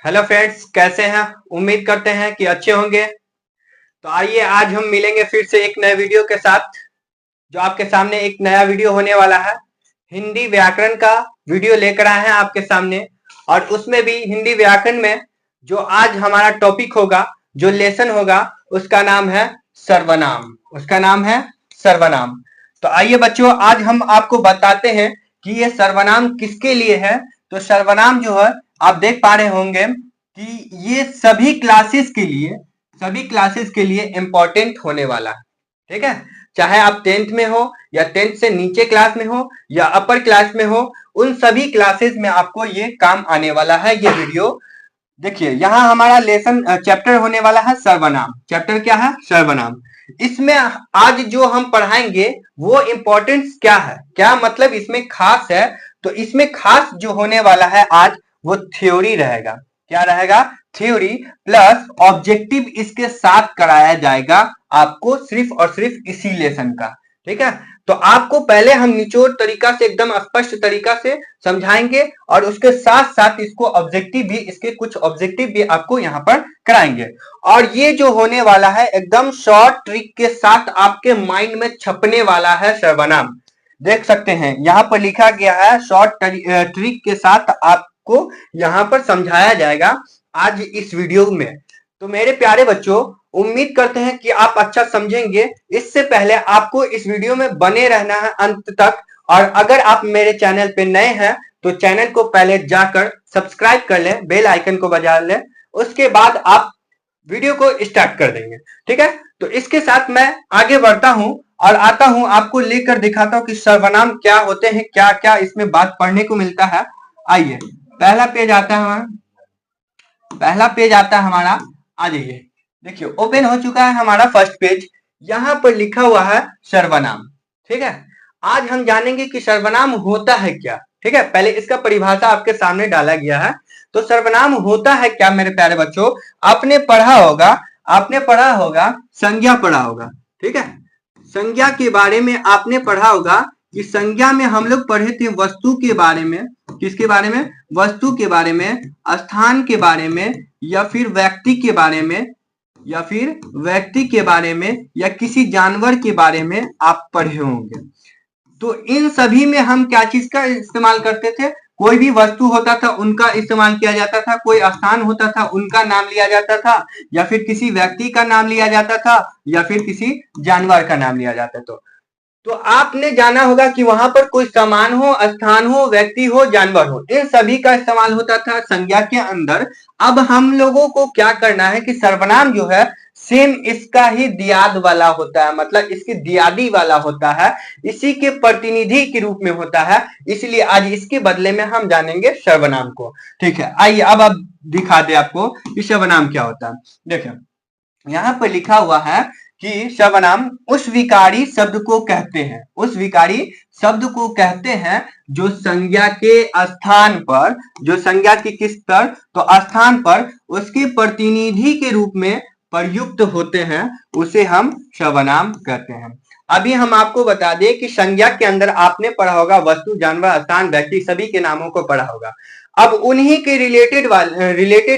Hello friends, कैसे हैं? उम्मीद करते हैं कि अच्छे होंगे। तो आइए आज हम मिलेंगे फिर से एक नए वीडियो के साथ। जो आपके सामने एक नया वीडियो होने वाला है, हिंदी व्याकरण का वीडियो लेकर आए हैं आपके सामने। और उसमें भी हिंदी व्याकरण में जो आज हमारा टॉपिक होगा, जो लेसन होगा, उसका नाम है सर्वनाम। उसका नाम है सर्वनाम। तो आइए बच्चों, आज हम आपको बताते हैं कि ये सर्वनाम किसके लिए है। तो सर्वनाम जो है, आप देख पा रहे होंगे कि ये सभी क्लासेस के लिए इंपॉर्टेंट होने वाला है। ठीक है, चाहे आप 10th में हो या 10th से नीचे क्लास में हो या अपर क्लास में हो, उन सभी क्लासेस में आपको ये काम आने वाला है ये वीडियो। देखिए, यहाँ हमारा लेसन चैप्टर होने वाला है सर्वनाम। चैप्टर क्या है? सर्वनाम। इसमें आज जो हम पढ़ाएंगे वो इंपॉर्टेंस क्या है, क्या मतलब इसमें खास है। तो इसमें खास जो होने वाला है आज, वो थ्योरी रहेगा। क्या रहेगा? थ्योरी प्लस ऑब्जेक्टिव इसके साथ कराया जाएगा आपको, सिर्फ और सिर्फ इसी लेसन का। ठीक है, तो आपको पहले हम निचोड़ तरीका से, एकदम स्पष्ट तरीका से समझाएंगे और उसके साथ साथ इसको ऑब्जेक्टिव भी, इसके कुछ ऑब्जेक्टिव भी आपको यहाँ पर कराएंगे। और ये जो होने वाला है एकदम शॉर्ट ट्रिक के साथ आपके माइंड में छपने वाला है सर्वनाम। देख सकते हैं यहाँ पर लिखा गया है, शॉर्ट ट्रिक के साथ आपको यहाँ पर समझाया जाएगा आज इस वीडियो में। तो मेरे प्यारे बच्चों, उम्मीद करते हैं कि आप अच्छा समझेंगे। इससे पहले आपको इस वीडियो में बने रहना है अंत तक। और अगर आप मेरे चैनल पे नए हैं तो चैनल को पहले जाकर सब्सक्राइब कर लें, बेल आइकन को बजा लें, उसके बाद आप वीडियो को स्टार्ट कर देंगे। ठीक है, तो इसके साथ मैं आगे बढ़ता हूं और आता हूं, आपको लेकर दिखाता हूं कि सर्वनाम क्या होते हैं, क्या क्या इसमें बात पढ़ने को मिलता है। आइए, पहला पेज आता है हमारा। आ जाइए, देखिए ओपन हो चुका है हमारा फर्स्ट पेज। यहां पर लिखा हुआ है सर्वनाम। ठीक है, आज हम जानेंगे कि सर्वनाम होता है क्या। ठीक है, पहले इसका परिभाषा आपके सामने डाला गया है। तो सर्वनाम होता है क्या मेरे प्यारे बच्चों? आपने पढ़ा होगा संज्ञा पढ़ा होगा। ठीक है, संज्ञा के बारे में आपने पढ़ा होगा कि संज्ञा में हम लोग पढ़े थे वस्तु के बारे में। किसके बारे में? वस्तु के बारे में, स्थान के बारे में, या फिर व्यक्ति के बारे में, या किसी जानवर के बारे में आप पढ़े होंगे। तो इन सभी में हम क्या चीज का इस्तेमाल करते थे? कोई भी वस्तु होता था उनका इस्तेमाल किया जाता था, कोई स्थान होता था उनका नाम लिया जाता था, या फिर किसी व्यक्ति का नाम लिया जाता था, या फिर किसी जानवर का नाम लिया जाता था। तो आपने जाना होगा कि वहां पर कोई सामान हो, स्थान हो, व्यक्ति हो, जानवर हो, इन सभी का इस्तेमाल होता था संज्ञा के अंदर। अब हम लोगों को क्या करना है कि सर्वनाम जो है सेम इसका ही दियाद वाला होता है, मतलब इसकी दियादी वाला होता है, इसी के प्रतिनिधि के रूप में होता है। इसलिए आज इसके बदले में हम जानेंगे सर्वनाम को। ठीक है, आइए अब दिखा दे आपको कि सर्वनाम क्या होता है। देखिए, यहाँ पर लिखा हुआ है कि सर्वनाम उस विकारी शब्द को कहते हैं जो संज्ञा के स्थान पर, जो संज्ञा की किस पर? तो स्थान पर उसके प्रतिनिधि के रूप में प्रयुक्त होते हैं, उसे हम सर्वनाम कहते हैं। अभी हम आपको बता दें कि संज्ञा के अंदर आपने पढ़ा होगा वस्तु, जानवर, स्थान, व्यक्ति, सभी के नामों को पढ़ा होगा। अब उन्हीं के रिलेटेड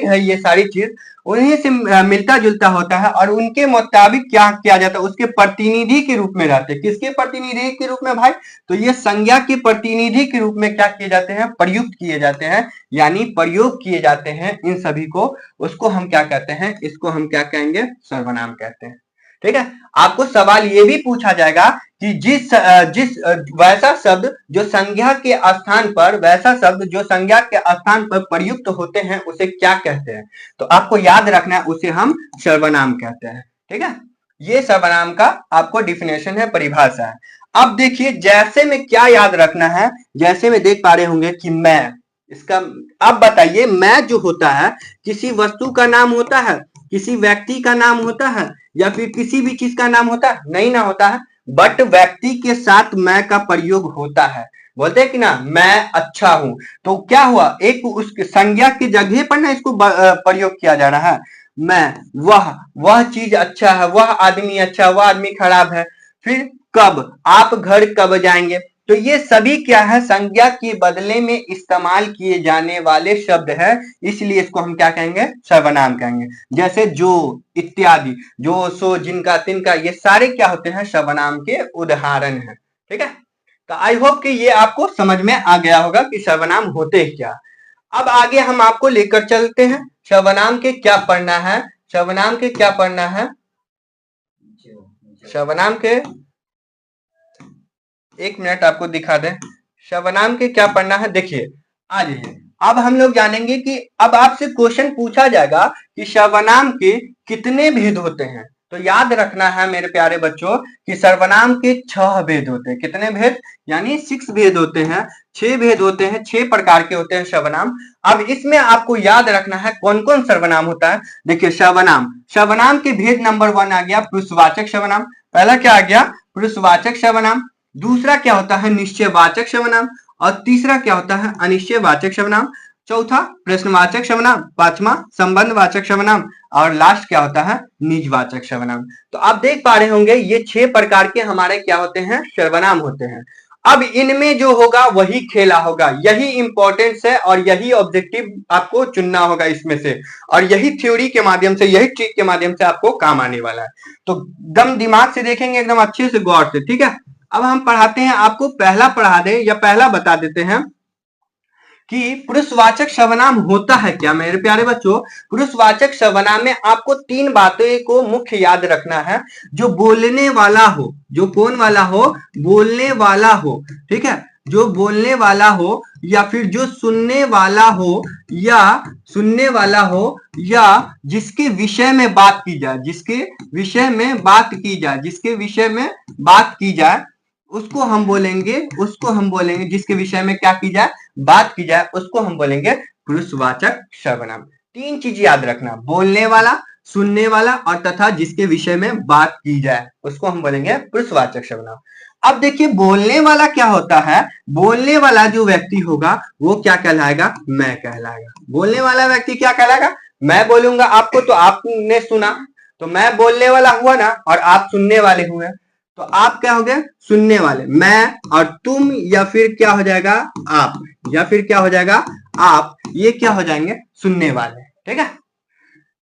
है ये सारी चीज, उन्हीं से मिलता जुलता होता है और उनके मुताबिक क्या किया जाता है, उसके प्रतिनिधि के रूप में रहते हैं। किसके प्रतिनिधि के रूप में भाई? तो ये संज्ञा के प्रतिनिधि के रूप में क्या किए जाते हैं? प्रयुक्त किए जाते हैं, यानी प्रयोग किए जाते हैं इन सभी को। उसको हम क्या कहते हैं? इसको हम क्या कहेंगे? सर्वनाम कहते हैं। ठीक है, आपको सवाल ये भी पूछा जाएगा कि जिस वैसा शब्द जो संज्ञा के स्थान पर, वैसा शब्द जो संज्ञा के स्थान पर प्रयुक्त होते हैं उसे क्या कहते हैं? तो आपको याद रखना है, उसे हम सर्वनाम कहते हैं। ठीक है, ये सर्वनाम का आपको डिफिनेशन है, परिभाषा है। अब देखिए, जैसे में क्या याद रखना है, जैसे में देख पा रहे होंगे कि मैं, इसका अब बताइए, मैं जो होता है किसी वस्तु का नाम होता है, किसी व्यक्ति का नाम होता है, या फिर किसी भी चीज का नाम होता है? नहीं ना होता है। बट व्यक्ति के साथ मैं का प्रयोग होता है। बोलते हैं कि ना, मैं अच्छा हूं, तो क्या हुआ? एक उस संज्ञा की जगह पर ना इसको प्रयोग किया जा रहा है। मैं, वह चीज अच्छा है, वह आदमी अच्छा है, वह आदमी खराब है। फिर कब, आप घर कब जाएंगे? तो ये सभी क्या है, संज्ञा के बदले में इस्तेमाल किए जाने वाले शब्द है, इसलिए इसको हम क्या कहेंगे, सर्वनाम कहेंगे। जैसे जो, इत्यादि, जो, सो, जिनका, तिनका, ये सारे क्या होते हैं, सर्वनाम के उदाहरण हैं। ठीक है, तो आई होप कि ये आपको समझ में आ गया होगा कि सर्वनाम होते क्या। अब आगे हम आपको लेकर चलते हैं, सर्वनाम के क्या पढ़ना है, सर्वनाम के क्या पढ़ना है, सर्वनाम के, एक मिनट आपको दिखा दें, सर्वनाम के क्या पढ़ना है। देखिए आ जाइए, अब हम लोग जानेंगे कि अब आपसे क्वेश्चन पूछा जाएगा कि सर्वनाम के कितने भेद होते हैं। तो याद रखना है मेरे प्यारे बच्चों कि सर्वनाम के 6 भेद होते हैं। कितने भेद, यानी 6 भेद होते हैं, 6 भेद होते हैं, 6 प्रकार के होते हैं सर्वनाम। अब इसमें आपको याद रखना है कौन कौन सर्वनाम होता है। देखिए सर्वनाम, सर्वनाम के भेद नंबर 1 आ गया पुरुषवाचक सर्वनाम। पहला क्या आ गया, पुरुषवाचक सर्वनाम। दूसरा क्या होता है, निश्चयवाचक सर्वनाम। और तीसरा क्या होता है, अनिश्चयवाचक सर्वनाम। चौथा प्रश्नवाचक सर्वनाम। पांचवा संबंधवाचक सर्वनाम। और लास्ट क्या होता है, निजवाचक सर्वनाम। तो आप देख पा रहे होंगे ये 6 प्रकार के हमारे क्या होते हैं, सर्वनाम होते हैं। अब इनमें जो होगा वही खेला होगा, यही इंपॉर्टेंस है और यही ऑब्जेक्टिव आपको चुनना होगा इसमें से, और यही थ्योरी के माध्यम से, यही ट्रिक के माध्यम से आपको काम आने वाला है। तो एकदम दिमाग से देखेंगे, एकदम अच्छे से गौर से, ठीक है। अब हम पढ़ाते हैं आपको, पहला पढ़ा दे या पहला बता देते हैं कि पुरुषवाचक सर्वनाम होता है क्या। मेरे प्यारे बच्चों, पुरुषवाचक सर्वनाम में आपको 3 बातें को मुख्य याद रखना है। जो बोलने वाला हो, जो कौन वाला हो, बोलने वाला हो, ठीक है, जो बोलने वाला हो, या फिर जो सुनने वाला हो, या सुनने वाला हो, या जिसके विषय में बात की जाए, जिसके विषय में बात की जाए, जिसके विषय में बात की जाए, उसको हम बोलेंगे, उसको हम बोलेंगे, जिसके विषय में क्या की जाए, बात की जाए, उसको हम बोलेंगे पुरुषवाचक सर्वनाम। 3 चीज याद रखना, बोलने वाला, सुनने वाला और तथा जिसके विषय में बात की जाए, उसको हम बोलेंगे पुरुषवाचक सर्वनाम। अब देखिए बोलने वाला क्या होता है, बोलने वाला जो व्यक्ति होगा वो क्या कहलाएगा, मैं कहलाएगा। बोलने वाला व्यक्ति क्या कहलाएगा, मैं बोलूंगा आपको तो आपने सुना, तो मैं बोलने वाला हुआ ना, और आप सुनने वाले हुए, तो आप क्या हो गए, सुनने वाले। मैं और तुम, या फिर क्या हो जाएगा, आप, या फिर क्या हो जाएगा, आप, ये क्या हो जाएंगे, सुनने वाले, ठीक है।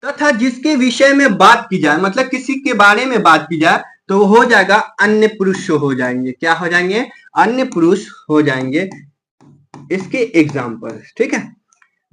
तथा जिसके विषय में बात की जाए, मतलब किसी के बारे में बात की जाए, तो वो हो जाएगा अन्य पुरुष हो जाएंगे। क्या हो जाएंगे, अन्य पुरुष हो जाएंगे। इसके एग्जाम्पल, ठीक है।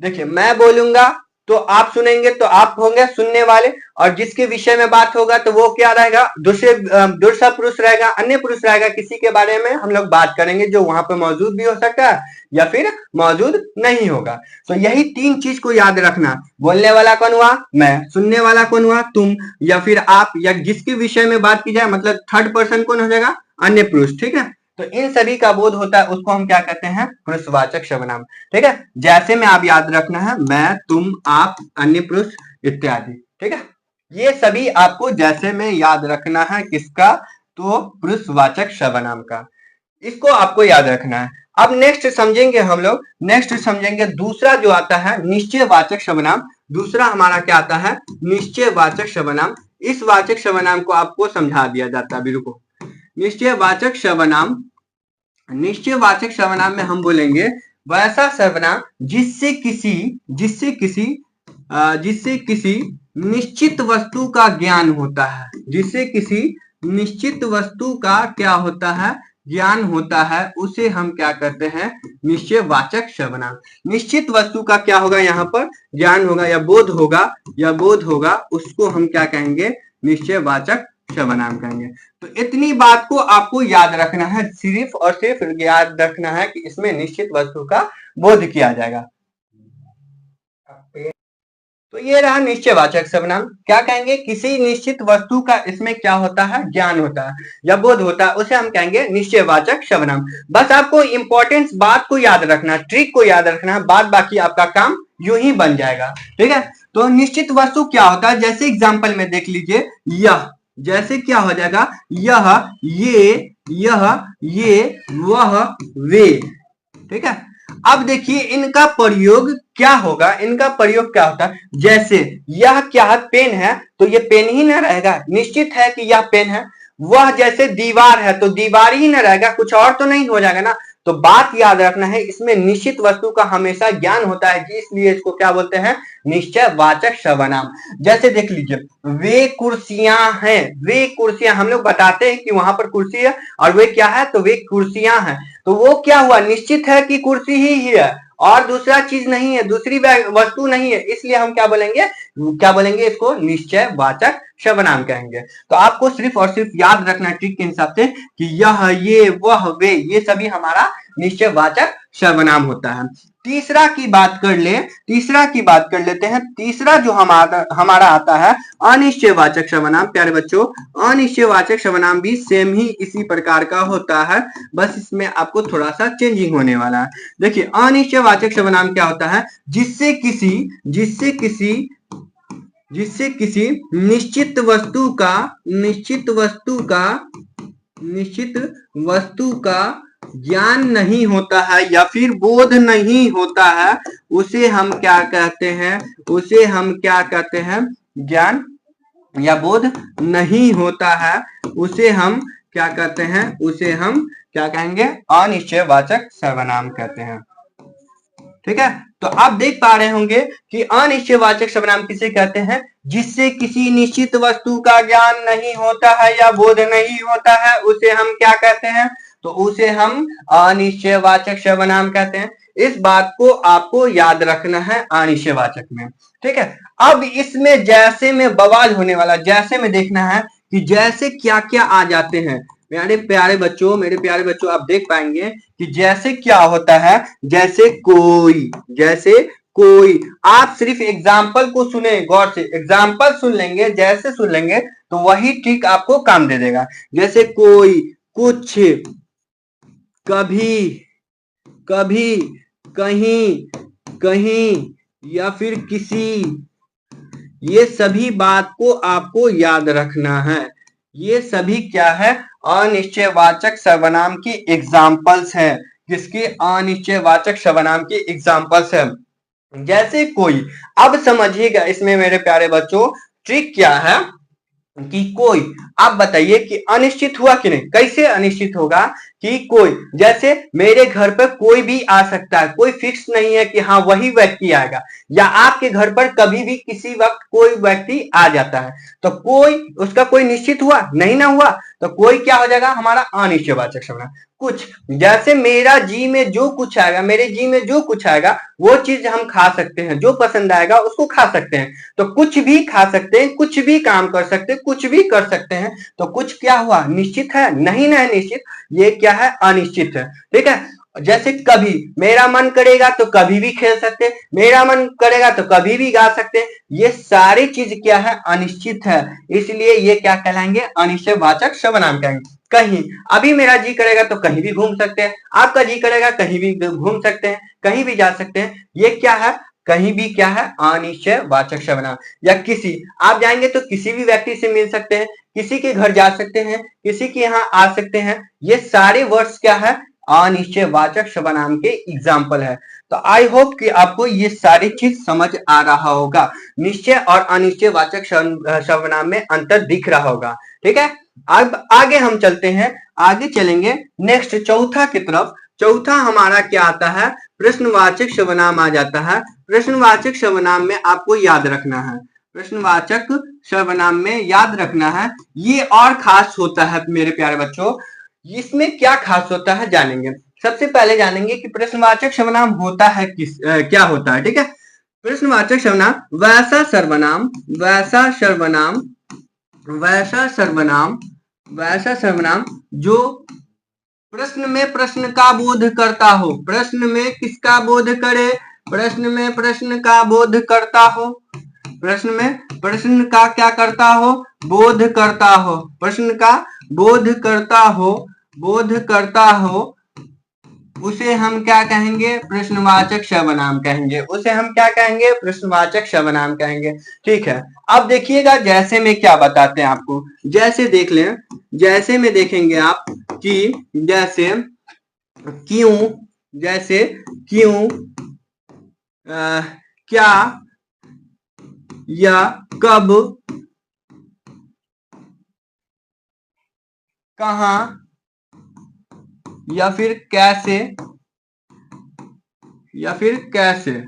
देखिए मैं बोलूंगा तो आप सुनेंगे, तो आप होंगे सुनने वाले, और जिसके विषय में बात होगा तो वो क्या रहेगा, दूसरा पुरुष रहेगा, अन्य पुरुष रहेगा। किसी के बारे में हम लोग बात करेंगे जो वहां पे मौजूद भी हो सकता है या फिर मौजूद नहीं होगा। तो यही 3 चीज को याद रखना, बोलने वाला कौन हुआ, मैं, सुनने वाला कौन हुआ, तुम, या फिर आप, या जिसके विषय में बात की जाए, मतलब थर्ड पर्सन कौन हो जाएगा, अन्य पुरुष, ठीक है। तो इन सभी का बोध होता है, उसको हम क्या कहते हैं, पुरुषवाचक सर्वनाम, ठीक है। जैसे में आप याद रखना है, मैं, तुम, आप, अन्य पुरुष इत्यादि, ठीक है। ये सभी आपको जैसे में याद रखना है, किसका, तो पुरुषवाचक सर्वनाम का, इसको आपको याद रखना है। अब नेक्स्ट समझेंगे हम लोग, नेक्स्ट समझेंगे दूसरा जो आता है निश्चयवाचक सर्वनाम। दूसरा हमारा क्या आता है, निश्चयवाचक सर्वनाम। इस वाचक सर्वनाम को आपको समझा दिया जाता है, बिल्कुल। निश्चयवाचक सर्वनाम, निश्चयवाचक सर्वनाम में हम बोलेंगे वैसा सर्वनाम जिससे किसी निश्चित वस्तु का ज्ञान होता है, जिससे किसी निश्चित वस्तु का क्या होता है, ज्ञान होता है, उसे हम क्या कहते हैं, निश्चयवाचक सर्वनाम। निश्चित वस्तु का क्या होगा, यहाँ पर ज्ञान होगा या बोध होगा, उसको हम क्या कहेंगे, निश्चयवाचक सर्वनाम कहेंगे। तो इतनी बात को आपको याद रखना है, सिर्फ और सिर्फ याद रखना है कि इसमें निश्चित वस्तु का बोध किया जाएगा। तो ये रहा निश्चयवाचक सर्वनाम। क्या कहेंगे, किसी निश्चित वस्तु का इसमें क्या होता है, ज्ञान होता है या बोध होता है, उसे हम कहेंगे निश्चयवाचक सर्वनाम। बस आपको इंपॉर्टेंट बात को याद रखना, ट्रिक को याद रखना, बाद बाकी आपका काम यूं ही बन जाएगा, ठीक है। तो निश्चित वस्तु क्या होता है, जैसे एग्जाम्पल में देख लीजिए, यह, जैसे क्या हो जाएगा, यह, ये, वह, वे, ठीक है। अब देखिए इनका प्रयोग क्या होगा, इनका प्रयोग क्या होता है, जैसे यह क्या है, पेन है, तो ये पेन ही ना रहेगा, निश्चित है कि यह पेन है। वह जैसे दीवार है, तो दीवार ही ना रहेगा, कुछ और तो नहीं हो जाएगा ना। तो बात याद रखना है, इसमें निश्चित वस्तु का हमेशा ज्ञान होता है, इसलिए इसको क्या बोलते हैं, निश्चयवाचक सर्वनाम। जैसे देख लीजिए, वे कुर्सियां हैं, वे कुर्सियां, हम लोग बताते हैं कि वहां पर कुर्सी है और वे क्या है, तो वे कुर्सियां हैं। तो वो क्या हुआ, निश्चित है कि कुर्सी ही है और दूसरा चीज नहीं है, दूसरी वस्तु नहीं है, इसलिए हम क्या बोलेंगे, क्या बोलेंगे, इसको निश्चयवाचक सर्वनाम कहेंगे। तो आपको सिर्फ और सिर्फ याद रखना है ट्रिक के हिसाब से कि यह, ये, वह, वे, ये सभी हमारा निश्चयवाचक सर्वनाम होता है। तीसरा की बात कर ले, तीसरा की बात कर लेते हैं। तीसरा जो हमारा आता है अनिश्चयवाचक सर्वनाम। प्यारे बच्चों, अनिश्चयवाचक सर्वनाम भी सेम ही इसी प्रकार का होता है, बस इसमें आपको थोड़ा सा चेंजिंग होने वाला है। देखिए, अनिश्चयवाचक सर्वनाम क्या होता है, जिससे किसी निश्चित वस्तु का ज्ञान नहीं होता है या फिर बोध नहीं होता है, उसे हम क्या कहते हैं, ज्ञान या बोध नहीं होता है, उसे हम क्या कहते हैं, उसे हम क्या कहेंगे, अनिश्चयवाचक सर्वनाम कहते हैं। ठीक है, तो आप देख पा रहे होंगे कि अनिश्चयवाचक सर्वनाम किसे कहते हैं, जिससे किसी निश्चित वस्तु का ज्ञान नहीं होता है या बोध नहीं होता है, उसे हम क्या कहते हैं, तो उसे हम अनिश्चयवाचक सर्वनाम कहते हैं। इस बात को आपको याद रखना है अनिश्चयवाचक में। ठीक है, अब इसमें जैसे में बवाल होने वाला, जैसे में देखना है कि जैसे क्या क्या आ जाते हैं। मेरे प्यारे बच्चों आप देख पाएंगे कि जैसे क्या होता है, जैसे कोई, आप सिर्फ एग्जाम्पल को सुने, गौर से एग्जाम्पल सुन लेंगे, जैसे सुन लेंगे तो वही ट्रिक आपको काम दे देगा। जैसे कोई, कुछ, कभी, कहीं या फिर किसी, ये सभी बात को आपको याद रखना है। ये सभी क्या है, अनिश्चयवाचक सर्वनाम की एग्जाम्पल्स हैं। किसके, अनिश्चयवाचक सर्वनाम की एग्जाम्पल्स है। जैसे कोई, अब समझिएगा इसमें मेरे प्यारे बच्चों ट्रिक क्या है कि कोई, आप बताइए कि अनिश्चित हुआ कि नहीं, कैसे अनिश्चित होगा कि कोई, जैसे मेरे घर पर कोई भी आ सकता है, कोई फिक्स नहीं है कि हाँ वही व्यक्ति आएगा, या आपके घर पर कभी भी किसी वक्त कोई व्यक्ति आ जाता है, तो कोई, उसका कोई निश्चित हुआ नहीं ना हुआ, तो कोई क्या हो जाएगा, हमारा अनिश्चयवाचक सर्वनाम। कुछ, जैसे मेरा जी में जो कुछ आएगा, मेरे जी में जो कुछ आएगा वो चीज हम खा सकते हैं, जो पसंद आएगा उसको खा सकते हैं। तो कुछ भी खा सकते हैं, कुछ भी काम कर सकते हैं, कुछ भी कर सकते हैं। तो कुछ क्या हुआ, निश्चित है, नहीं ना है निश्चित, ये क्या है, अनिश्चित है। ठीक है, जैसे कभी, मेरा मन करेगा तो कभी भी खेल सकते हैं, मेरा मन करेगा तो कभी भी गा सकते हैं, ये सारी चीज क्या है, अनिश्चित है, इसलिए ये क्या कहलाएंगे, अनिश्चयवाचक सर्वनाम कहेंगे। कहीं, अभी मेरा जी करेगा तो कहीं भी घूम सकते हैं, आपका जी करेगा कहीं भी घूम सकते हैं, कहीं भी जा सकते हैं, ये क्या है, कहीं भी क्या है, अनिश्चयवाचक सर्वनाम। या किसी, आप जाएंगे तो किसी भी व्यक्ति से मिल सकते हैं, किसी के घर जा सकते हैं, किसी के यहाँ आ सकते हैं, ये सारे वर्ड्स क्या है, अनिश्चयवाचक सर्वनाम के एग्जाम्पल है। तो आई होप कि आपको ये सारी चीज समझ आ रहा होगा, निश्चय और अनिश्चयवाचक सर्वनाम में अंतर दिख रहा होगा। ठीक है, अब आगे हम चलते हैं, आगे चलेंगे नेक्स्ट चौथा की तरफ। चौथा हमारा क्या आता है, प्रश्नवाचक सर्वनाम आ जाता है। प्रश्नवाचक सर्वनाम में आपको याद रखना है, प्रश्नवाचक सर्वनाम में याद रखना है, ये और खास होता है मेरे प्यारे बच्चों। इसमें क्या खास होता है जानेंगे। सबसे पहले जानेंगे कि प्रश्नवाचक सर्वनाम होता है क्या होता है। ठीक है, प्रश्नवाचक सर्वनाम वैसा सर्वनाम जो प्रश्न में प्रश्न का बोध करता हो, प्रश्न में किसका बोध करे, प्रश्न में प्रश्न का बोध करता हो, प्रश्न में प्रश्न का क्या करता हो, बोध करता हो, प्रश्न का बोध करता हो, उसे हम क्या कहेंगे, प्रश्नवाचक सर्वनाम कहेंगे, उसे हम क्या कहेंगे, प्रश्नवाचक सर्वनाम कहेंगे। ठीक है, अब देखिएगा जैसे में क्या बताते हैं आपको, जैसे देख लें, जैसे में देखेंगे आप कि जैसे क्यों, क्या, या कब, कहाँ या फिर कैसे या फिर कैसे,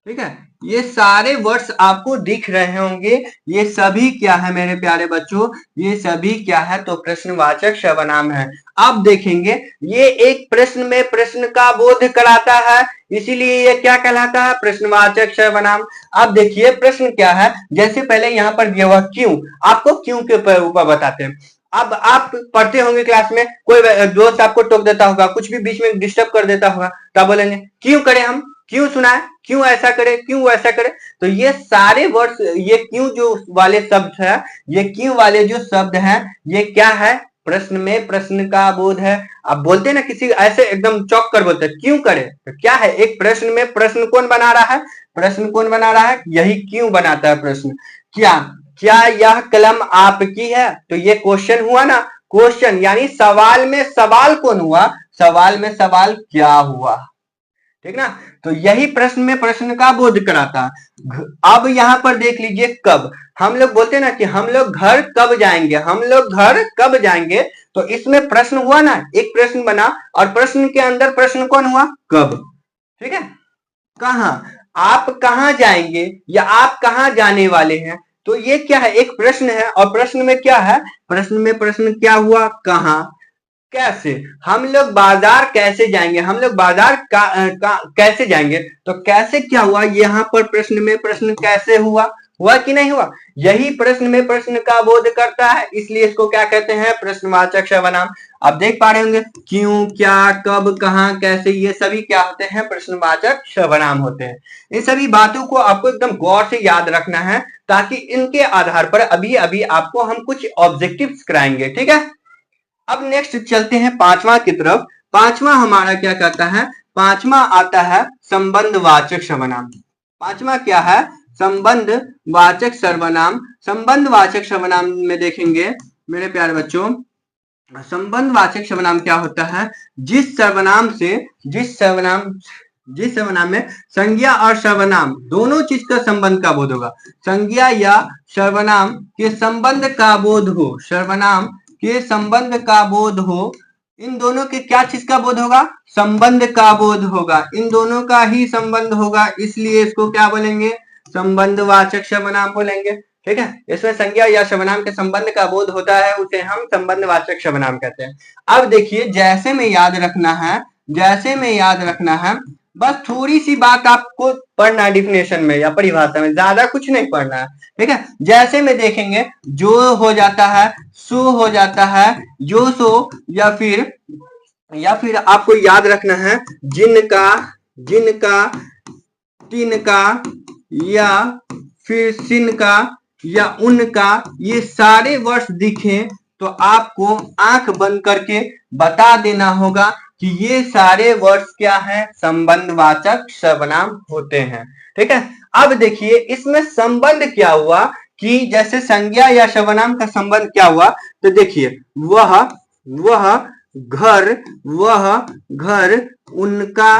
ठीक है। ये सारे वर्ड्स आपको दिख रहे होंगे। ये सभी क्या है मेरे प्यारे बच्चों, ये सभी क्या है, तो प्रश्नवाचक सर्वनाम है। अब देखेंगे ये एक प्रश्न में प्रश्न का बोध कराता है, इसीलिए ये क्या कहलाता है, प्रश्नवाचक सर्वनाम। अब देखिए प्रश्न क्या है, जैसे पहले यहाँ पर दिया हुआ क्यों, आपको क्यों के ऊपर बताते हैं। अब आप पढ़ते होंगे क्लास में, कोई दोस्त आपको टोक देता होगा, कुछ भी बीच में डिस्टर्ब कर देता होगा, तो आप बोलेंगे क्यों करें हम, क्यों सुनाए, क्यों ऐसा करे, क्यों वैसा करे। तो ये सारे वर्ड्स, ये क्यों जो वाले शब्द है, ये क्यों वाले जो शब्द हैं, ये क्या है, प्रश्न में प्रश्न का बोध है। आप बोलते हैं ना, किसी ऐसे एकदम चौक कर बोलते हैं क्यों करे, तो क्या है, एक प्रश्न में प्रश्न कौन बना रहा है, प्रश्न कौन बना रहा है, यही क्यों बनाता है प्रश्न। क्या क्या यह कलम आपकी है, तो ये क्वेश्चन हुआ ना, क्वेश्चन यानी सवाल में सवाल कौन हुआ, सवाल में सवाल क्या हुआ, ठीक ना। तो यही प्रश्न में प्रश्न का बोध कराता। अब यहाँ पर देख लीजिए कब, हम लोग बोलते हैं ना कि हम लोग घर कब जाएंगे, हम लोग घर कब जाएंगे, तो इसमें प्रश्न हुआ ना, एक प्रश्न बना और प्रश्न के अंदर प्रश्न कौन हुआ, कब, ठीक है। कहाँ, आप कहाँ जाएंगे या आप कहाँ जाने वाले हैं, तो ये क्या है, एक प्रश्न है और प्रश्न में क्या है, प्रश्न में प्रश्न क्या हुआ, कहाँ। कैसे, हम लोग बाजार कैसे जाएंगे, हम लोग बाजार कैसे जाएंगे, तो कैसे क्या हुआ, यहाँ पर प्रश्न में प्रश्न कैसे हुआ, हुआ कि नहीं हुआ, यही प्रश्न में प्रश्न का बोध करता है, इसलिए इसको क्या कहते हैं, प्रश्नवाचक सर्वनाम। आप देख पा रहे होंगे क्यों, क्या, कब, कहाँ, कैसे, ये सभी क्या होते हैं, प्रश्नवाचक सर्वनाम होते हैं। इन सभी बातों को आपको एकदम गौर से याद रखना है, ताकि इनके आधार पर अभी अभी आपको हम कुछ ऑब्जेक्टिव्स कराएंगे, ठीक है। अब नेक्स्ट चलते हैं पांचवा की तरफ। पांचवा हमारा क्या कहता है, पांचवा आता है संबंधवाचक सर्वनाम। पांचवा क्या है, संबंधवाचक सर्वनाम। संबंधवाचक सर्वनाम में देखेंगे मेरे प्यारे बच्चों, संबंधवाचक सर्वनाम क्या होता है, जिस सर्वनाम में संज्ञा और सर्वनाम दोनों चीज का संबंध का बोध होगा। संज्ञा या सर्वनाम के संबंध का बोध हो, सर्वनाम के संबंध का बोध हो, इन दोनों के क्या चीज का बोध होगा, संबंध का बोध होगा, इन दोनों का ही संबंध होगा, इसलिए इसको क्या बोलेंगे, संबंधवाचक सर्वनाम बोलेंगे, ठीक है। इसमें संज्ञा या सर्वनाम के संबंध का बोध होता है, उसे हम संबंधवाचक सर्वनाम कहते हैं। अब देखिए जैसे में याद रखना है, बस थोड़ी सी बात आपको पढ़ना है डिफिनेशन में या परिभाषा में, ज्यादा कुछ नहीं पढ़ना है, ठीक है। जैसे में देखेंगे जो हो जाता है, सो हो जाता है, जो सो, या फिर आपको याद रखना है जिनका, तिनका, या फिर सिनका या उनका, ये सारे वर्ड्स दिखे तो आपको आंख बंद करके बता देना होगा कि ये सारे वर्ड्स क्या हैं, संबंधवाचक सर्वनाम होते हैं, ठीक है। अब देखिए इसमें संबंध क्या हुआ, कि जैसे संज्ञा या सर्वनाम का संबंध क्या हुआ, तो देखिए वह घर उनका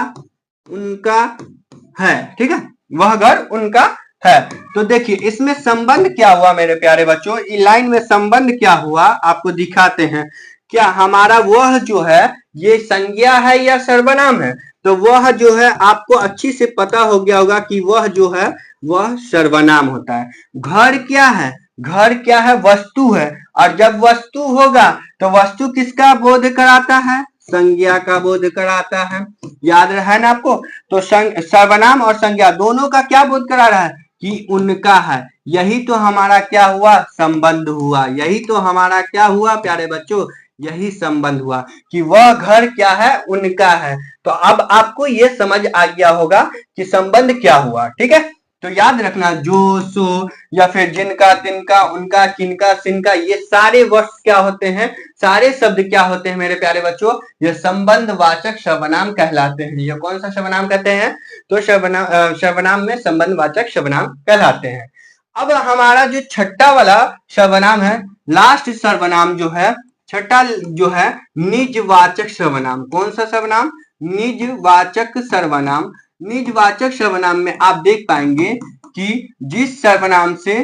है, ठीक है, वह घर उनका है। तो देखिए इसमें संबंध क्या हुआ मेरे प्यारे बच्चों, इस लाइन में संबंध क्या हुआ आपको दिखाते हैं। क्या हमारा वह जो है ये संज्ञा है या सर्वनाम है, तो वह जो है आपको अच्छी से पता हो गया होगा कि वह जो है वह सर्वनाम होता है। घर क्या है, घर क्या है, वस्तु है, और जब वस्तु होगा तो वस्तु किसका बोध कराता है, संज्ञा का बोध कराता है, याद रहा ना आपको। तो सर्वनाम और संज्ञा दोनों का क्या बोध करा रहा है, कि उनका है, यही तो हमारा क्या हुआ, संबंध हुआ, यही तो हमारा क्या हुआ प्यारे बच्चों, यही संबंध हुआ कि वह घर क्या है, उनका है। तो अब आपको ये समझ आ गया होगा कि संबंध क्या हुआ, ठीक है। तो याद रखना जो, सो, या फिर जिनका, तिनका, उनका, किनका, सिनका, ये सारे वर्ड्स क्या होते हैं, सारे शब्द क्या होते हैं मेरे प्यारे बच्चों, ये संबंधवाचक सर्वनाम कहलाते हैं। ये कौन सा सर्वनाम कहते हैं, तो सर्वनाम में संबंधवाचक सर्वनाम कहलाते हैं। अब हमारा जो छठा वाला सर्वनाम है, लास्ट सर्वनाम जो है, छठा जो है निजवाचक सर्वनाम। कौन सा सर्वनाम, निजवाचक सर्वनाम। निजवाचक सर्वनाम में आप देख पाएंगे कि जिस सर्वनाम से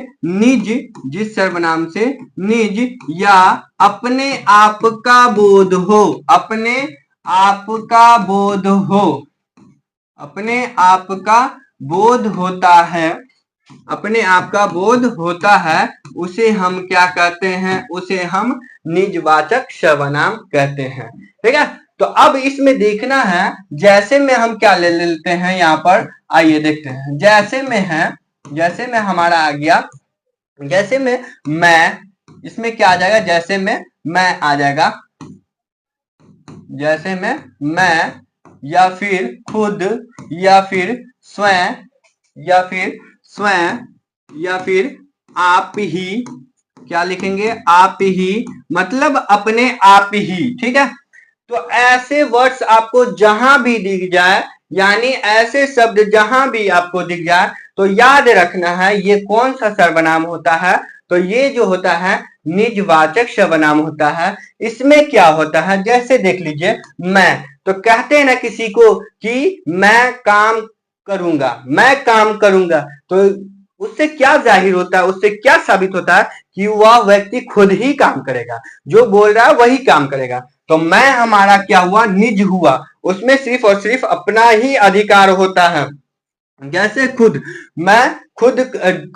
निज या अपने आप का बोध हो, अपने आप का बोध हो, अपने आप का बोध होता है, अपने आप का बोध होता है, उसे हम क्या कहते हैं? उसे हम निजवाचक सर्वनाम कहते हैं। ठीक है, तो अब इसमें देखना है, जैसे में हम क्या ले लेते हैं यहाँ पर, आइए देखते हैं। जैसे में हमारा आ गया, जैसे में मैं, इसमें क्या आ जाएगा? जैसे में मैं आ जाएगा, जैसे में मैं, या फिर खुद, या फिर स्वयं, या फिर स्वयं, या फिर आप ही। क्या लिखेंगे? आप ही, मतलब अपने आप ही। ठीक है, तो ऐसे वर्ड्स आपको जहां भी दिख जाए, यानी ऐसे शब्द जहां भी आपको दिख जाए, तो याद रखना है ये कौन सा सर्वनाम होता है। तो ये जो होता है निजवाचक सर्वनाम होता है। इसमें क्या होता है, जैसे देख लीजिए, मैं, तो कहते हैं ना किसी को कि मैं काम करूंगा, मैं काम करूंगा, तो उससे क्या जाहिर होता है, उससे क्या साबित होता है कि वह व्यक्ति खुद ही काम करेगा, जो बोल रहा है वही काम करेगा। तो मैं हमारा क्या हुआ? निज हुआ, उसमें सिर्फ और सिर्फ अपना ही अधिकार होता है। जैसे खुद, मैं खुद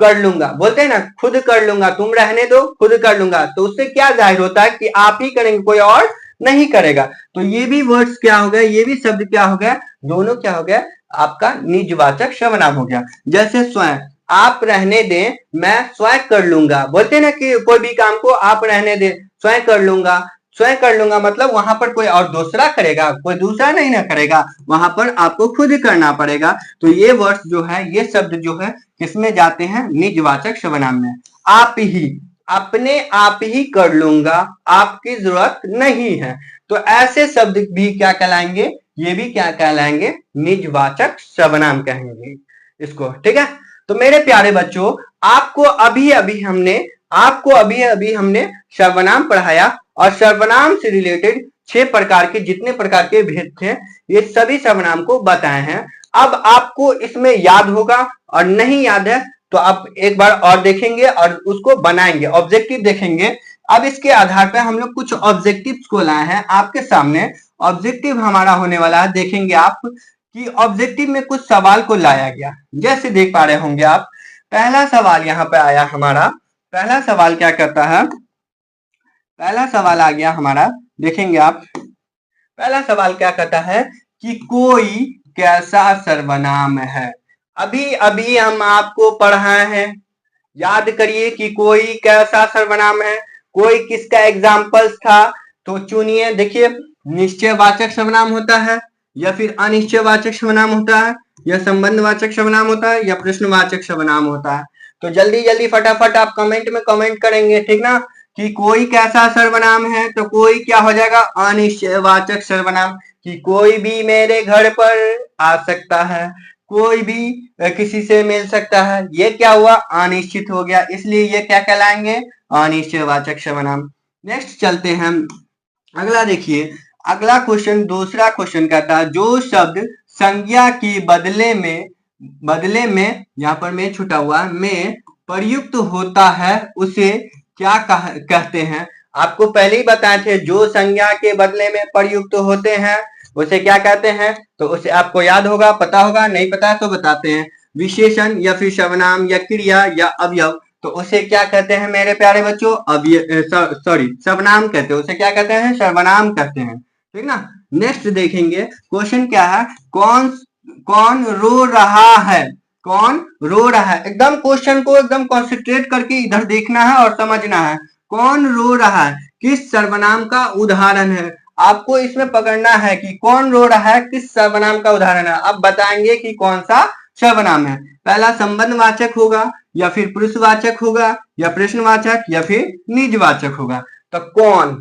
कर लूंगा, बोलते हैं ना, खुद कर लूंगा, तुम रहने दो, खुद कर लूंगा, तो उससे क्या जाहिर होता है कि आप ही करेंगे, कोई और नहीं करेगा। तो ये भी वर्ड्स क्या हो गए, ये भी शब्द क्या हो गया? दोनों क्या हो गया? आपका निजवाचक सर्वनाम हो गया। जैसे स्वयं, आप रहने दें, मैं स्वयं कर लूंगा, बोलते हैं ना कि कोई भी काम को आप रहने दें, स्वयं कर लूंगा, स्वयं कर लूंगा, मतलब वहां पर कोई और दूसरा करेगा, कोई दूसरा नहीं ना करेगा, वहां पर आपको खुद करना पड़ेगा। तो ये वर्ड्स जो है, ये शब्द जो है, किसमें जाते हैं? निजवाचक सर्वनाम में। आप ही, अपने आप ही कर लूंगा, आपकी जरूरत नहीं है, तो ऐसे शब्द भी क्या कहलाएंगे? ये भी क्या कहलाएंगे? निजवाचक सर्वनाम कहेंगे इसको। ठीक है, तो मेरे प्यारे बच्चों, आपको अभी अभी हमने सर्वनाम पढ़ाया, और सर्वनाम से रिलेटेड 6 प्रकार के, जितने प्रकार के भेद थे, ये सभी सर्वनाम को बताए हैं। अब आपको इसमें याद होगा, और नहीं याद है तो आप एक बार और देखेंगे और उसको बनाएंगे, ऑब्जेक्टिव देखेंगे। अब इसके आधार पर हम लोग कुछ ऑब्जेक्टिव्स को लाए हैं आपके सामने। ऑब्जेक्टिव हमारा होने वाला है, देखेंगे आप कि ऑब्जेक्टिव में कुछ सवाल को लाया गया। जैसे देख पा रहे होंगे आप, पहला सवाल यहाँ पे आया हमारा। पहला सवाल क्या कहता है? पहला सवाल आ गया हमारा, देखेंगे आप। पहला सवाल क्या कहता है कि कोई कैसा सर्वनाम है? अभी अभी हम आपको पढ़ाए हैं, याद करिए कि कोई कैसा सर्वनाम है, कोई किसका एग्जाम्पल्स था। तो चुनिए, देखिए, निश्चयवाचक सर्वनाम होता है, या फिर अनिश्चयवाचक सर्वनाम होता है, या संबंधवाचक सर्वनाम होता है, या प्रश्नवाचक सर्वनाम होता है। तो जल्दी जल्दी फटाफट आप कमेंट में कमेंट करेंगे, ठीक ना, कि कोई कैसा सर्वनाम है। तो कोई क्या हो जाएगा? अनिश्चयवाचक सर्वनाम, कि कोई भी मेरे घर पर आ सकता है, कोई भी किसी से मिल सकता है, ये क्या हुआ? अनिश्चित हो गया, इसलिए ये क्या कहलाएंगे? अनिश्चयवाचक सर्वनाम। नेक्स्ट चलते हैं, अगला देखिए, अगला क्वेश्चन, दूसरा क्वेश्चन कहता है जो शब्द संज्ञा की बदले में यहाँ पर में छुटा हुआ में प्रयुक्त होता है, उसे क्या कहते हैं? आपको पहले ही बताए थे, जो संज्ञा के बदले में प्रयुक्त होते हैं उसे क्या कहते हैं? तो उसे आपको याद होगा, पता होगा, नहीं पता है तो बताते हैं। विशेषण, या फिर सर्वनाम, या क्रिया, या अवयव, तो उसे क्या कहते हैं मेरे प्यारे बच्चों? सर्वनाम कहते हैं। उसे क्या कहते हैं? सर्वनाम कहते हैं, ठीक ना। नेक्स्ट देखेंगे, क्वेश्चन क्या है? कौन रो रहा है? कौन रो रहा है? एकदम क्वेश्चन को एकदम कॉन्सेंट्रेट करके इधर देखना है और समझना है। कौन रो रहा है किस सर्वनाम का उदाहरण है? आपको इसमें पकड़ना है कि कौन रो रहा है किस सर्वनाम का उदाहरण है। अब बताएंगे कि कौन सा सर्वनाम है। पहला संबंधवाचक होगा, या फिर पुरुषवाचक होगा, या प्रश्नवाचक, या फिर निजवाचक होगा। तो कौन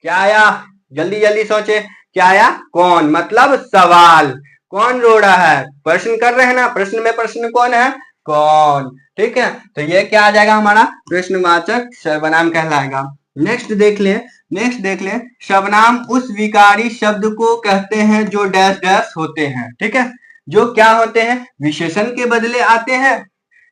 क्या आया? जल्दी जल्दी सोचे, क्या आया? कौन मतलब सवाल, कौन रो रहा है, प्रश्न कर रहे हैं ना, प्रश्न में प्रश्न कौन है? कौन, ठीक है। तो ये क्या आ जाएगा हमारा? प्रश्नवाचक सर्वनाम कहलाएगा। नेक्स्ट देख ले सर्वनाम उस विकारी शब्द को कहते हैं जो डैश डैश होते हैं, ठीक है, जो क्या होते हैं? विशेषण के बदले आते हैं,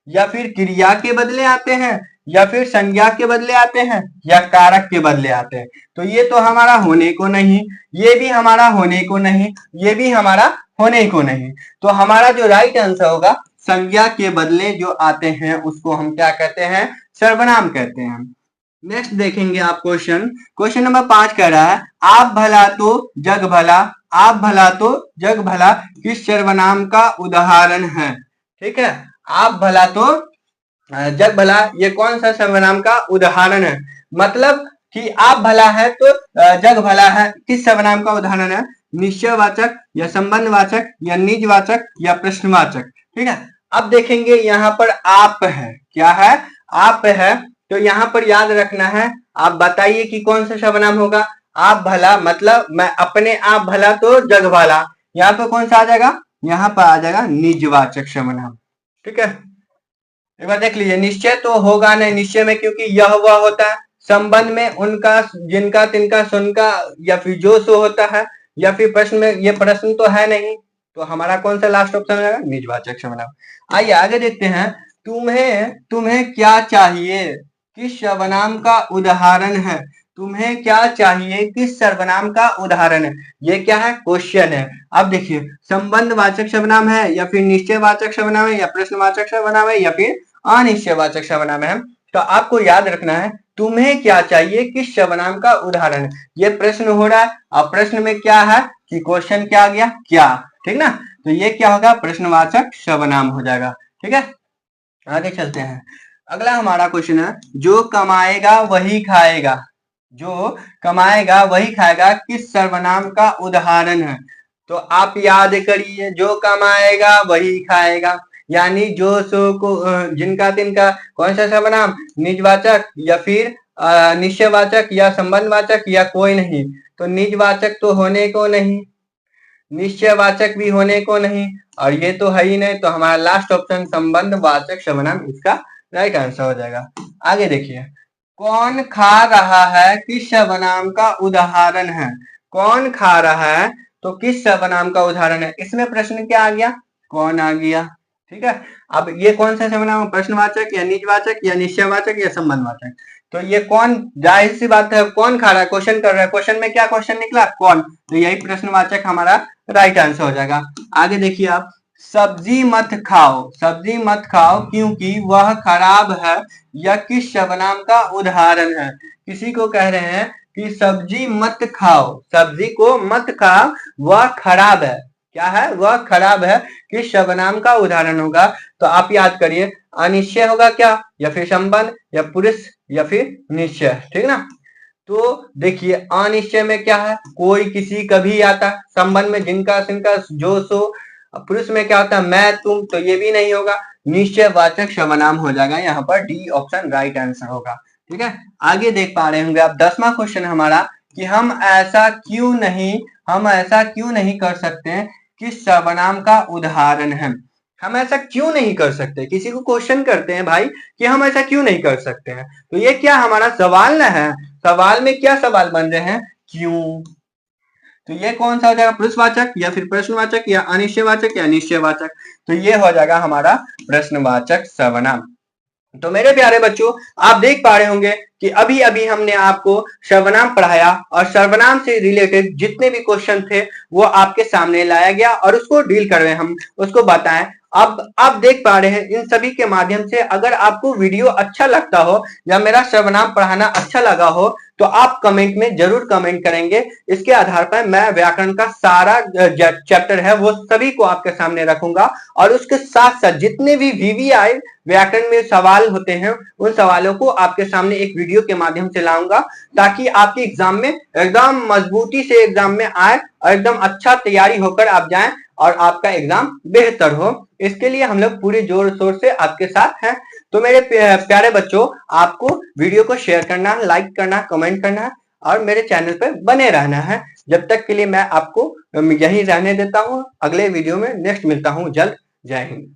या फिर क्रिया के बदले आते हैं, या फिर संज्ञा के बदले आते हैं, या कारक के बदले आते हैं। तो ये तो हमारा होने को नहीं, ये भी हमारा होने को नहीं, ये भी हमारा होने को नहीं। तो हमारा जो राइट आंसर होगा, संज्ञा के बदले जो आते हैं उसको हम क्या कहते हैं, सर्वनाम कहते हैं। नेक्स्ट देखेंगे आप क्वेश्चन नंबर 5 कह रहा है, आप भला तो जग भला, आप भला तो जग भला किस सर्वनाम का उदाहरण है। ठीक है, आप भला तो जग भला ये कौन सा सर्वनाम का उदाहरण है। मतलब कि आप भला है तो जग भला है किस सर्वनाम का उदाहरण है, निश्चयवाचक या संबंधवाचक या निजवाचक या प्रश्नवाचक। ठीक है, अब देखेंगे यहाँ पर आप है, क्या है, आप है। तो यहाँ पर याद रखना है, आप बताइए कि कौन सा सर्वनाम होगा। आप भला मतलब मैं अपने आप भला तो जग भला, यहाँ पे कौन सा आ जाएगा, यहाँ पर आ जाएगा निजवाचक सर्वनाम। ठीक है, एक बार देख लीजिए, निश्चय तो होगा नहीं, निश्चय में क्योंकि यह वह होता है, संबंध में उनका जिनका तिनका सुनका या फिर जो सो होता है, या फिर प्रश्न में ये प्रश्न तो है नहीं, तो हमारा कौन सा लास्ट ऑप्शन हो जाएगा, निजवाचक सर्वनाम। आइए आगे देखते हैं, तुम्हें क्या चाहिए किस सर्वनाम का उदाहरण है, तुम्हें क्या चाहिए किस सर्वनाम का उदाहरण है। ये क्या है, क्वेश्चन है। अब देखिए, संबंधवाचक सर्वनाम है या फिर निश्चयवाचक सर्वनाम है या प्रश्नवाचक सर्वनाम है या फिर अनिश्चयवाचक सर्वनाम है। तो आपको याद रखना है, तुम्हें क्या चाहिए किस सर्वनाम का उदाहरण है। ये प्रश्न हो रहा है, अब प्रश्न में क्या है कि क्वेश्चन क्या आ गया, क्या। ठीक ना, तो ये क्या होगा, प्रश्नवाचक सर्वनाम हो जाएगा। ठीक है, आगे चलते हैं। अगला हमारा क्वेश्चन है, जो कमाएगा वही खाएगा, जो कमाएगा वही खाएगा किस सर्वनाम का उदाहरण है। तो आप याद करिए, जो कमाएगा वही खाएगा, यानी जो सो को जिनका तिनका कौन सा सर्वनाम, निजवाचक या फिर निश्चयवाचक या संबंधवाचक या कोई नहीं। तो निजवाचक तो होने को नहीं, निश्चयवाचक भी होने को नहीं, और ये तो है ही नहीं। तो हमारा लास्ट ऑप्शन संबंधवाचक सर्वनाम इसका राइट आंसर हो जाएगा। आगे देखिए, कौन खा रहा है किस सर्वनाम का उदाहरण है, कौन खा रहा है तो किस सर्वनाम का उदाहरण है। इसमें प्रश्न क्या आ गया, कौन आ गया। ठीक है, अब ये कौन सा सर्वनाम, प्रश्नवाचक या निजवाचक या निश्चयवाचक या संबंधवाचक। तो ये कौन, जाहिर सी बात है, कौन खा रहा है, क्वेश्चन कर रहा है, क्वेश्चन में क्या क्वेश्चन निकला, कौन। तो यही प्रश्नवाचक हमारा राइट आंसर हो जाएगा। आगे देखिए आप, सब्जी मत खाओ, सब्जी मत खाओ क्योंकि वह खराब है, यह किस सर्वनाम का उदाहरण है। किसी को कह रहे हैं कि सब्जी मत खाओ, सब्जी को मत खाओ, वह खराब है, क्या है, वह खराब है, किस सर्वनाम का उदाहरण होगा। तो आप याद करिए, अनिश्चय होगा क्या, या फिर संबंध या पुरुष या फिर निश्चय। ठीक ना, तो देखिए अनिश्चय में क्या है, कोई किसी कभी आता, संबंध में जिनका सिनका जो सो, पुरुष में क्या होता है, मैं तुम, तो ये भी नहीं होगा, निश्चयवाचक सर्वनाम हो जाएगा। यहाँ पर डी ऑप्शन राइट आंसर होगा। ठीक है, आगे देख पा रहे होंगे आप 10वां क्वेश्चन हमारा, कि हम ऐसा क्यों नहीं कर सकते किस सर्वनाम का उदाहरण है। हम ऐसा क्यों नहीं कर सकते, किसी को क्वेश्चन करते हैं भाई कि हम ऐसा क्यों नहीं कर सकते हैं। तो ये क्या हमारा सवाल न है, सवाल में क्या सवाल बन रहे हैं, क्यों। तो ये कौन सा हो जाएगा, पुरुषवाचक या फिर प्रश्नवाचक या अनिश्चयवाचक या निश्चयवाचक। तो ये हो जाएगा हमारा प्रश्नवाचक सर्वनाम। तो मेरे प्यारे बच्चों, आप देख पा रहे होंगे कि अभी अभी हमने आपको सर्वनाम पढ़ाया, और सर्वनाम से रिलेटेड जितने भी क्वेश्चन थे वो आपके सामने लाया गया और उसको डील कर रहे हैं, हम उसको बताएं। अब आप देख पा रहे हैं, इन सभी के माध्यम से अगर आपको वीडियो अच्छा लगता हो या मेरा सर्वनाम पढ़ाना अच्छा लगा हो, तो आप कमेंट में जरूर कमेंट करेंगे। इसके आधार पर मैं व्याकरण का सारा चैप्टर है वो सभी को आपके सामने रखूंगा, और उसके साथ साथ जितने भी VVI व्याकरण में सवाल होते हैं उन सवालों को आपके सामने एक वीडियो के माध्यम से लाऊंगा, ताकि आपके एग्जाम में एकदम मजबूती से एग्जाम में आए और एकदम अच्छा तैयारी होकर आप जाएं और आपका एग्जाम बेहतर हो। इसके लिए हम लोग पूरे जोर शोर से आपके साथ हैं। तो मेरे प्यारे बच्चों, आपको वीडियो को शेयर करना, लाइक करना, कमेंट करना और मेरे चैनल पर बने रहना है। जब तक के लिए मैं आपको यहीं रहने देता हूँ, अगले वीडियो में नेक्स्ट मिलता हूँ जल्द। जय हिंद।